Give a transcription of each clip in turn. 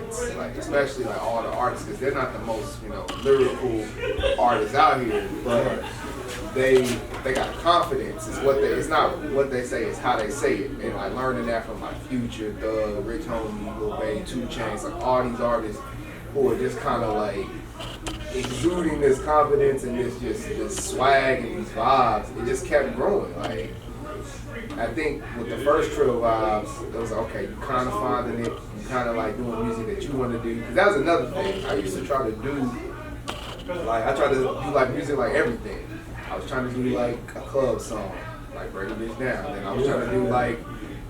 confidence, like especially like all the artists, because they're not the most, you know, lyrical artists out here, but they got confidence. It's not what they say, it's how they say it. And like learning that from like Future, Thug, Rich Homie, Lil Wayne, 2 Chainz, like all these artists who are just kind of like exuding this confidence and this swag and these vibes. It just kept growing. Like I think with the first Trill vibes, it was like, okay, you kind of finding it, you kind of like doing music that you want to do. Because that was another thing. I used to try to do, like I tried to do like music like everything. I was trying to do like a club song, like Break This Down. Then I was trying to do like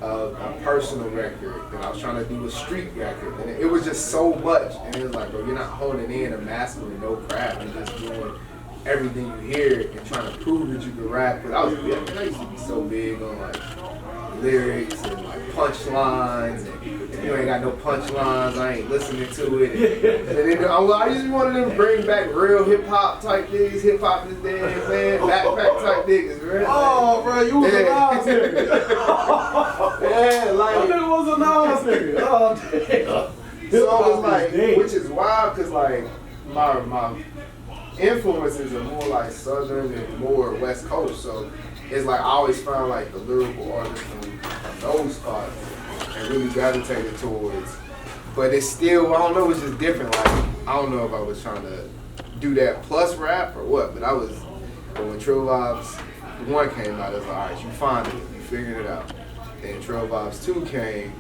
a personal record. Then I was trying to do a street record. And it was just so much. And it was like, bro, you're not honing in or mastering no craft. You're just doing everything you hear and trying to prove that you can rap. But I used to be so big on like lyrics and like punchlines. And if you ain't got no punchlines, I ain't listening to it. And then I used to be one of them bring back real hip hop type niggas. Hip hop is dead, man. Backpack type niggas, right? Oh, bro, you was a Nas nigga. Yeah, like that nigga was a Nas nigga. Oh, damn. So it was like, which is wild, cause like my influences are more like Southern and more West Coast. So it's like I always found like the lyrical artists from those spots and really gravitated towards. But it's still, I don't know, it's just different. Like, I don't know if I was trying to do that plus rap or what, but when Trill Vibes 1 came out, it was like, all right, you find it, you figured it out. Then Trill Vibes 2 came,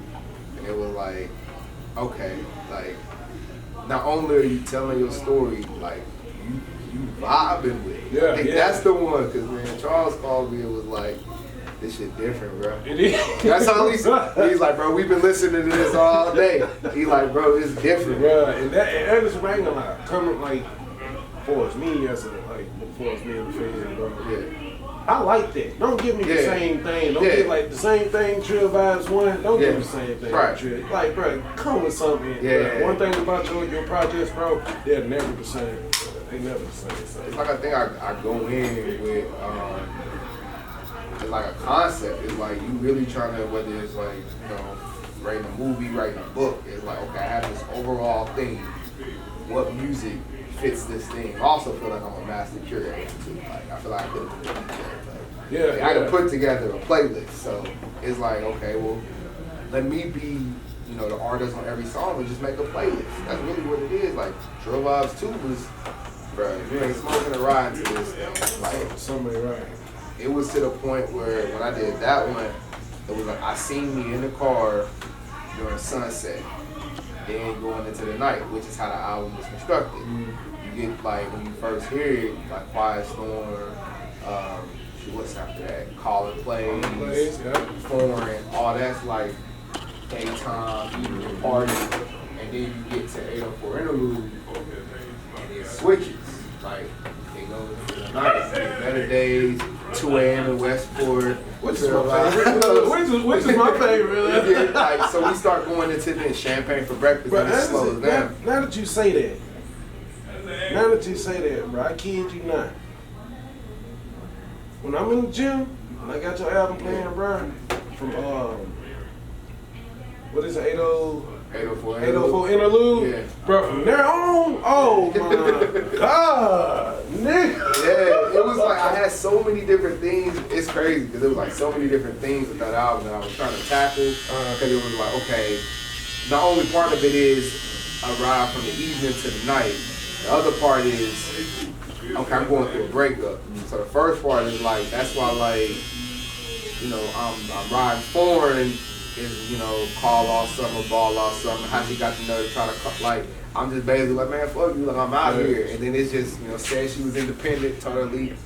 and it was like, okay, like, not only are you telling your story, like, you vibing with it. Yeah, I think that's the one, because man, Charles called me and was like, this shit different, bro. It is. That's all he's like, bro, we've been listening to this all day. He's like, bro, it's different. Bro, and that is right a lot. Coming like, for me as a, like, for me and the fan, bro. Yeah. I like that. Don't give me the same thing. Don't give like the same thing Trill Vibes 1. Don't give me the same thing. Right. Trill. Like, bro, come with something. Yeah. One thing about your projects, bro, they're never the same. They never the same. It's like I think I go in with it's like a concept. It's like you really trying to, whether it's like, you know, writing a movie, writing a book, it's like, okay, I have this overall thing. What music fits this thing? I also feel like I'm a master curator too. Like I feel like I could have put together. Like, I could put together a playlist. So it's like, okay, well, let me be, you know, the artist on every song and just make a playlist. That's really what it is. Like Trill Vibes 2 was, bro, you ain't smoking a ride to this thing. Like somebody right. It was to the point where when I did that one, it was like I seen me in the car during sunset, then going into the night, which is how the album was constructed. You get like when you first hear it, like Quiet Storm, what's after that? Call It Plays, Foreign, all that's like daytime, evening party, and then you get to 804 Interlude, and it switches. Like it goes to the night, Better Days, 2 a.m. in Westport. Which is my favorite. Which is my favorite. Yeah, like, so we start going into then champagne for breakfast, and it slows down. Now that you say that, bro, I kid you not. When I'm in the gym, and I got your album playing, bro, from what is it, 804 Interlude? Yeah. Bro, from there on, oh my God, nigga. Yeah, it was like I had so many different things. It's crazy because it was like so many different things with that album that I was trying to tackle. Because it was like, okay, the only part of it is a ride from the evening to the night. The other part is, okay, I'm going through a breakup. So the first part is like, that's why like, you know, I'm riding foreign. Is, you know, call all summer, ball all summer. How she got the nerve to try to cut, like, I'm just basically like, man, fuck you, like, I'm out here. And then it's just, you know, said she was independent, told her leave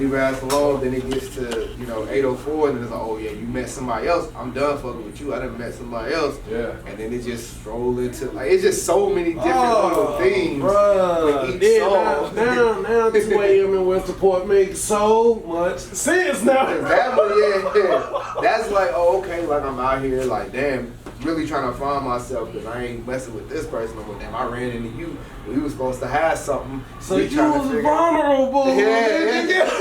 her ass alone. Then it gets to, you know, 804, and then it's like, oh yeah, you met somebody else. I'm done fucking with you. I done met somebody else. Yeah. And then it just strolled into, like, it's just so many different little things. Bruh. With each song. Now 2 a.m. in Westport makes so much sense now. That one, yeah. That's like, oh, okay, like I'm out here, like, damn, really trying to find myself because I ain't messing with this person. I'm like, damn, I ran into you. We was supposed to have something. So you was vulnerable. Yeah.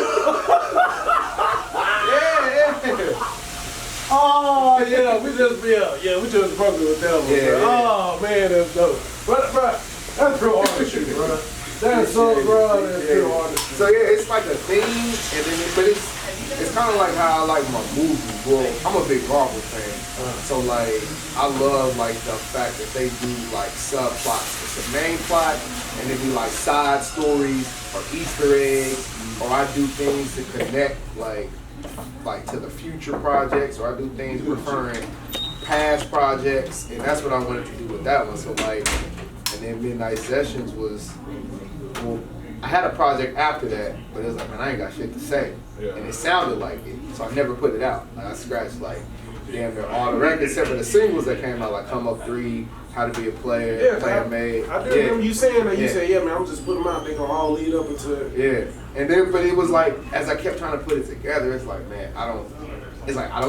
Oh yeah, we just broke it with that one. Yeah, Bro. yeah. Oh man, that's dope. But that's real artistry, bro. That's so bro, that's real artistry. So yeah, it's like a theme, and then but it's kind of like how I like my movies. Well, I'm a big Marvel fan, so like I love like the fact that they do like subplots. It's the main plot, and then do like side stories or Easter eggs, or I do things to connect like to the future projects, or I do things referring past projects, and that's what I wanted to do with that one. So like, and then Midnight Sessions was, well, I had a project after that, but it was like, man, I ain't got shit to say, and it sounded like it, so I never put it out. Like I scratched like damn near all the records except for the singles that came out, like Come Up 3, How to Be a Player, Player Made. I do remember you saying that. You said, yeah, man, I'm just putting them out. They gonna all lead up into it. Yeah, and then but it was like as I kept trying to put it together, it's like, man, I don't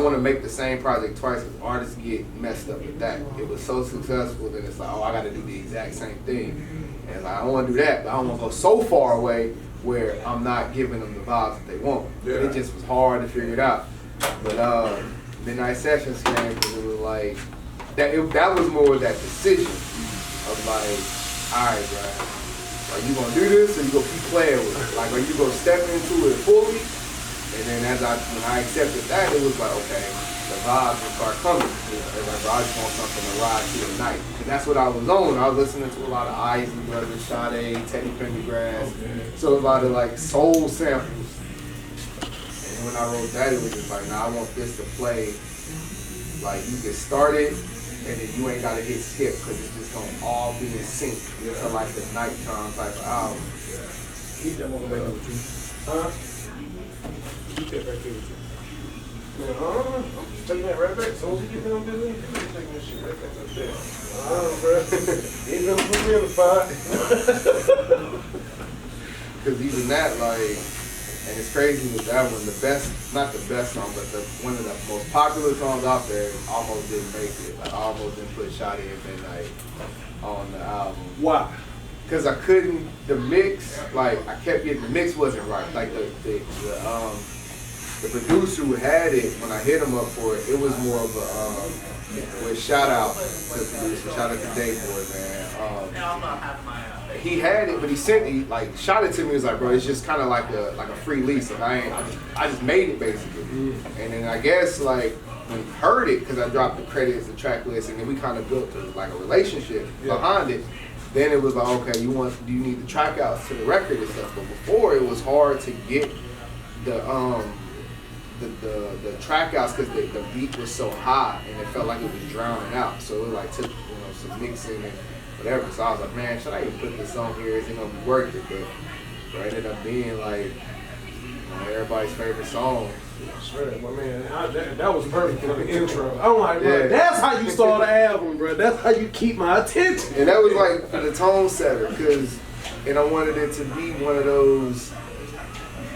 want to make the same project twice because artists get messed up with that. It was so successful that it's like, oh, I got to do the exact same thing. And like, I don't want to do that, but I don't want to go so far away where I'm not giving them the vibes that they want. Yeah. It just was hard to figure it out. But Midnight Sessions came because it was like, that was more of that decision of like, all right, bro, are you going to do this or you going to keep playing with it? Like, are you going to step into it fully? And then when I accepted that, it was like, okay, the vibes will start coming. It's like, bro, I just want something to ride through the night. And that's what I was on. I was listening to a lot of Isley Brothers, Sade, Teddy Pendergrass. So a lot of like soul samples. And when I wrote that, it was just like, nah, I want this to play. Like you can start it, and then you ain't gotta hit skip because it's just gonna all be in sync to like the nighttime type of album. Keep that one back with you. Huh? Keep that back there with you. Man, I'm taking that right back. As soon as you get done with this, you're taking this shit right back up there. Bro. Ain't gonna put me in the fire. Because even that, like, and it's crazy with that one, not the best song, but one of the most popular songs out there almost didn't make it. Like, I almost didn't put Shawty and Midnight on the album. Why? Because I couldn't, the mix, like, I kept getting, the mix wasn't right. Like, the producer who had it, when I hit him up for it, it was more of a shout out to the producer, shout out to Dave Boy, man. He had it, but he shot it to me. He was like, bro, it's just kind of like a free lease. Like I just made it basically. And then I guess like when he heard it, because I dropped the credits, the track list, and then we kind of built like a relationship behind it. Then it was like, okay, do you need the track outs to the record and stuff? But before it was hard to get the track outs because the beat was so high and it felt like it was drowning out. So it like took some mixing and whatever. So I was like, man, should I even put this on here? Is it gonna be worth it? But it ended up being like everybody's favorite song. Sure, my man, that was perfect for the intro. I'm like, bro, that's how you start an album, bro. That's how you keep my attention. And that was like for the tone setter, and I wanted it to be one of those,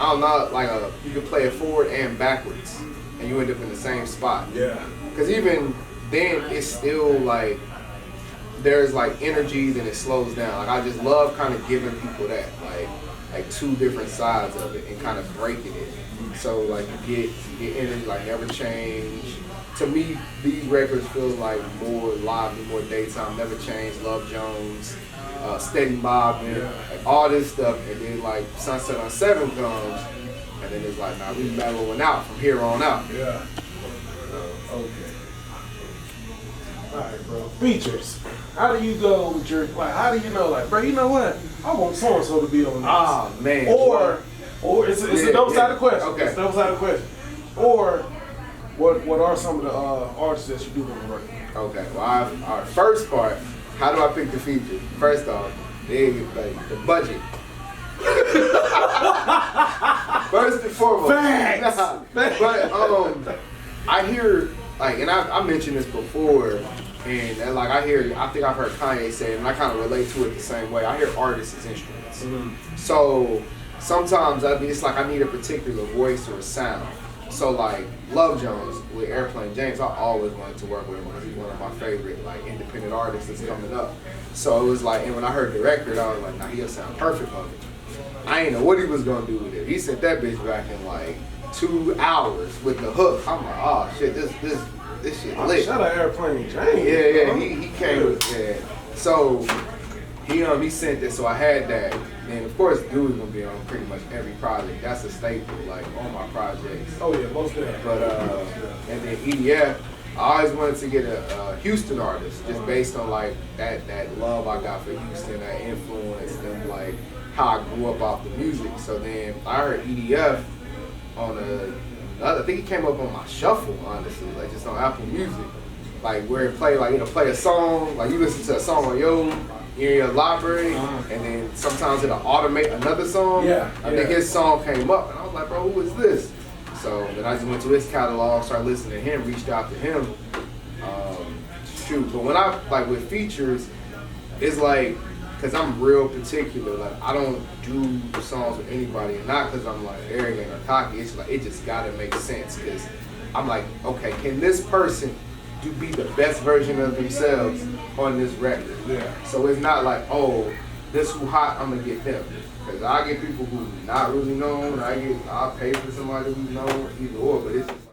I don't know, like you can play it forward and backwards, and you end up in the same spot. Yeah. Because even then, it's still like, there's like energy, then it slows down. Like I just love kind of giving people that, like two different sides of it and kind of breaking it. So like you get energy, like Never Change. To me, these records feel like more lively, more daytime. Never Change, Love Jones, Steady Bobbing, like all this stuff. And then like Sunset on 7 comes, and then it's like, nah, we mellowing out from here on out. Yeah. Okay. All right, bro. Features. How do you go with your, like, how do you know, like, bro, you know what? I want so-and-so to be on this. Ah, man. Or it's a double-sided question. Okay. It's a double-sided question. Or what are some of the artists that you do on the record? Okay, well, our first part, how do I pick the feature? First off, the budget. First and foremost. Facts. But I hear, like, and I mentioned this before, and like I think I've heard Kanye say it, and I kind of relate to it the same way. I hear artists as instruments. Mm-hmm. So sometimes it's like I need a particular voice or a sound. So like Love Jones with Airplane James, I always wanted to work with him because he's one of my favorite like independent artists that's coming up. So it was like, and when I heard the record, I was like, nah, he'll sound perfect on it. I ain't know what he was gonna do with it. He sent that bitch back in like 2 hours with the hook. I'm like, oh shit, this shit lit. Shout out Airplane James. Yeah, he came with that. So he sent this, so I had that. And of course, Dewey's gonna be on pretty much every project. That's a staple, like on my projects. Oh yeah, most definitely. But and then EDF, I always wanted to get a Houston artist, just based on like that love I got for Houston, that influence, and like how I grew up off the music. So then I heard EDF on I think it came up on my shuffle, honestly, like just on Apple Music, like where it play, like it'll play a song, like you listen to a song on your library, and then sometimes it'll automate another song. I think his song came up, and I was like, bro, who is this? So then I just went to his catalog, started listening to him, reached out to him. But when I, like with features, it's like, cause I'm real particular, like I don't do songs with anybody, and not cause I'm like arrogant or cocky, it's like, it just gotta make sense, cause I'm like, okay, can this person be the best version of themselves on this record? So it's not like, oh, this who hot, I'm gonna get them. Cause I get people who not really known, I'll pay for somebody who's known, either or, but it's just